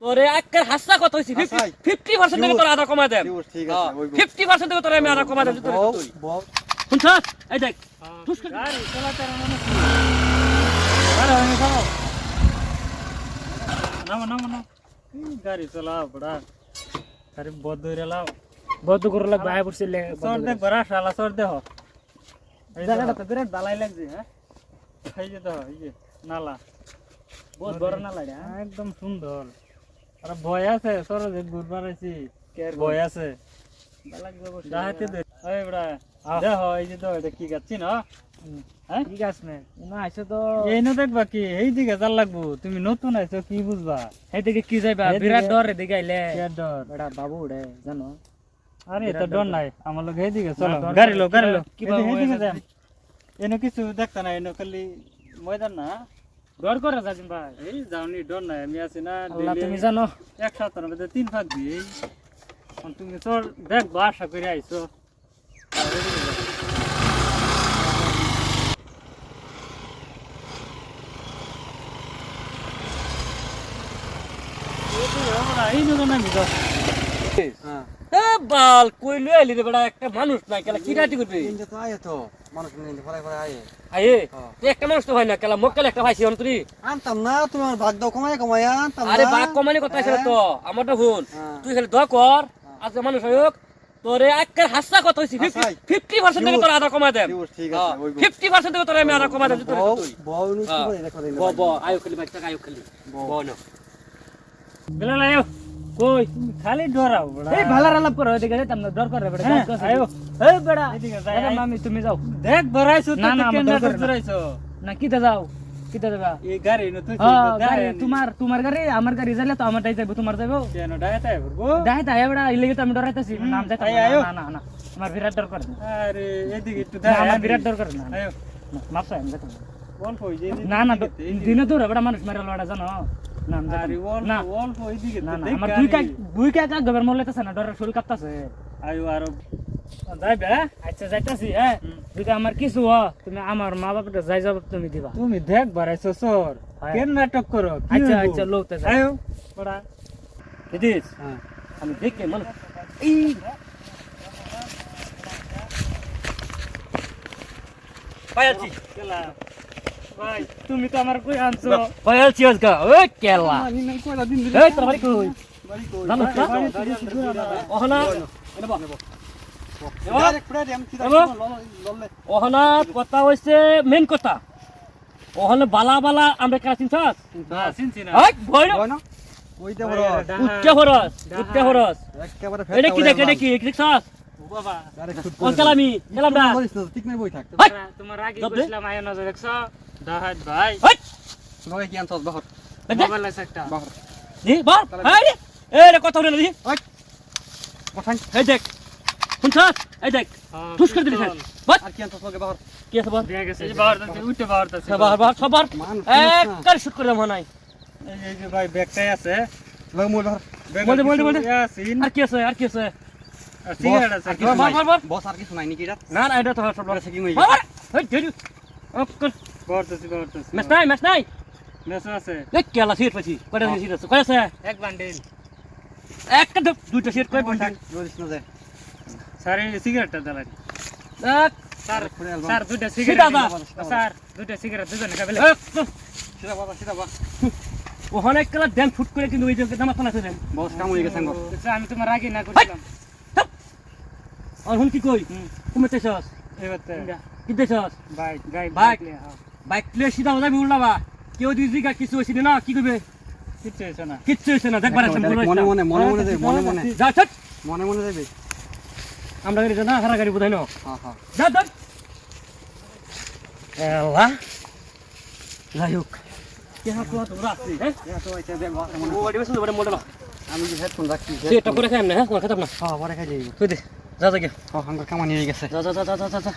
তোরে আজকের হাসা কত হইছে 50% থেকে তোর আধা কমায় দেন ঠিক আছে 50% থেকে তোরে আমি আধা কমায় দেন তুই শুনছস এই দেখ ঠুস করে গাড়ি চালাতে মনে কি আরে আমি খাও নামো নামো না গাড়ি চালাও বড়া আরে বদ ধরে লাও বদ্ধ করে লাগবে আয় পড়ছিল সর দেখ বড়া শালা সর দেহ এই জায়গাটা তো বিরাট বালাই লাগছে হ্যাঁ এই যে তো এই যে নালা বহুত বড় না লাগে একদম সুন্দর আরে ভয় আছে সরজে ঘুরবার আইছি ভয় আছে দাহাতে দে এই বড়া দেখ এই যে তো এটা কি গাচ্ছি না হ্যাঁ ঠিক আছে না আইছো তো এই না দেখবা কি এই দিকে চাল লাগবো তুমি নতুন আইছো কি বুঝবা এই দিকে কি যাইবা বিরাট ডর রে দিকে আইলে কে ডর বড়া বাবু উড়ে জানো আরে তো ডর নাই আমার লোক এই দিকে চলো গাড়ি লো কি বাবু এইদিকে যাম এনে কিছু দেখতা না এনে খালি ময়দান না ডর করে যাজিম ভাই এই যাওনি ডর নাই আমি আছি না আল্লাহ তুমি জানো এক সপ্তাহের মধ্যে 3 ভাগ দিই তুমি তোর দেখ আশা করে আইছো এই নতুন আমি তো এ বাল কই লই আইলি রে বড়া একটা মানুষ নাই কেলা কি রাটি করবে ইনজে তো আয় তো মানুষ নিয়ে ফলাই ফলাই আয় আয়ে তুই একটা মানুষ তো হয় না কেলা মক্কেল একটা ভাইছি অন্তরি আনতাম না তুমি আমার ভাগ দাও কমায় আনতাম আরে বাঘ কমানি কথা ছিল তো আমারটা শুন তুই খালি দোয়া কর আজকে মানুষ হোক তোরে আজকের হাসা কত হইছে 50% থেকে তোর আধা কমায় দেন ঠিক আছে 50% থেকে তোরে আমি আধা কমায় দেন তুই বউ নি কি করে দেখো ব ব আয়ো খালি বাচ্চা আয়ো খালি ব না বেলা লাইও কই তুমি খালি ডরাও বড়া এই ভালার আলাপ করো দিকে যাইতাম না ডর করে বড়া আয়ো এই বড়া এদিকে যাই আরে মামি তুমি যাও দেখ বড়াইছো তো না, না, আমার কেন দরকার না। ডরাইছো না কিতে যাও কিতে যাবা এই গাড়ি ন তুই গাড়ি তোমার গাড়ি আমার গাড়ি যাইলে তো আমারটাই যাইবো তোমার যাইবো কেন ডাইতে বলবো দেখাই তাই বড়া ইলেগে তো আমি ডরাইতাছি নাম যাইতাম আয়, আয়ো। না না না আমার বিরাট ডর করে আরে এদিকে একটু না, দেখ আমার বিরাট ডর করে না আয়ো মাপ চাই আমি যাইতাম না। অল্প হই যে না না দিনে তো বড়া মানুষ মারা লড়া জানো না আমি যাইতাম আরে না। অল্প অল্প এদিকে না না দেখ আমার গাড়ি। দুই কাক গবের মরলেতাছে না ডরের শরীর কাঁপতাছে আয়ো আরো যাইবে আচ্ছা যাইতাছি হ্যাঁ যদি আমার কিছু তুমি আমার মা বাপটা যাই যাব তুমি দিবা তুমি দেখ বাড়াইছো সর হ্যাঁ। কেন নাটক করো কি আচ্ছা হইবো? আচ্ছা লোকতে যাই আয়ো বড়া দিদিস হ্যাঁ আমি দেখে মানে এই পায়াছি কেলা ভাই তুমি তো আমার কই আনছো পায়াছি আজকা ওই কেলা আমি নাই কয়লা দিন এই তোর বাড়ি কই বাড়ি কই জানো না ওহনা ডাইরেক্ট পুরা দিম কি এবার? ললে ওহনা কথা হইছে মেন কথা ওহনা বালা বালা আমরা কাজ চিনছস না চিনছি না এই ভয় না কই না কইতে বড় উচ্চে হরস একেবারে এটা কি দেখ এটা কি দেখছস ও বাবা ডাইরেক্ট শুট কোন কালামি গেলাম না ঠিক নাই বই থাক হাই তোমার আগে জব দে। কইছিলাম আয়ো নজর দেখছো দাহাত ভাই হাই লগে কি আনছস বাহর দেখ মোবাইল আছে একটা বাহর দি বার এই এই রে কথা বলে দি কোথায় এই দেখ শুনছস এই দেখ ঠুস করে দিলি বাট আর কি আনছস লগে বাহর কি আছে বল দিয়ে গেছে এই বাহার দাসে উঠে বাহার দাসে সবার বার সবার মানুষ এক কার শুট করে মনে নাই এই যে ভাই ব্যাগটাই আছে লগে মোল বাহর বলতে। সিন আর কি আছে আর কি আছে আর সিগারেট আছে আর কি বার, বার, বার। বস আর কিছু নাই নাকি এটা না না এটা তো সব এটা চেকিং হই বার এই দেরি ওকে বাহারতাছি ম্যাচ নাই মেসো আছে এই কেলা সিট পাছি কয়টা সিট আছে কয় আছে এক বান্ডিল একটা দুইটা সিট কয় পয়েন্ট রোজিস না যায় সারি সিগারেটটা দালাই এক স্যার পুরো অ্যালবাম স্যার দুইটা সিগারেট সিগারেট দাদা। স্যার দুইটা সিগারেট দুজনে খাবে সিধা বাবা সিধা বাবা ওখানে কেলা ড্যাম শুট করে কিন্তু ওই যে দামা কোন আছে দেন বস কাম হয়ে গেছে গো আমি তোমার আগে না করছিলাম আর হুন কি কই তুমি তেছস এবারে কি তেছস বাইক গাই বাইক। বাইক বাইক প্লে সিধা যাবি উল্টাবা কেউ যদি জিগা কিছু হইছে না কি করবে কিচ্ছু হয়েছে না কিচ্ছু হইছে না দেখবার আছে মনে মনে মনে মনে যাবে মনে মনে যা ছাট মনে মনে যাবে আমরা গাড়ি না হারা গাড়ি বুঝাই না হ্যাঁ হ্যাঁ যা যা এলা যাইক কি হাত তোরা আসছি হ্যাঁ এটা তো আইছে দেখ ও গাড়ি বসে বড় মডেল আমি যে হেডফোন রাখছি সেটা করে খাই না হ্যাঁ কোন খাতাম না হ্যাঁ পরে খাই যাইব তুই দে যা যা গে হ্যাঁ হাঙ্গার কামানি হয়ে গেছে যা যা যা যা যা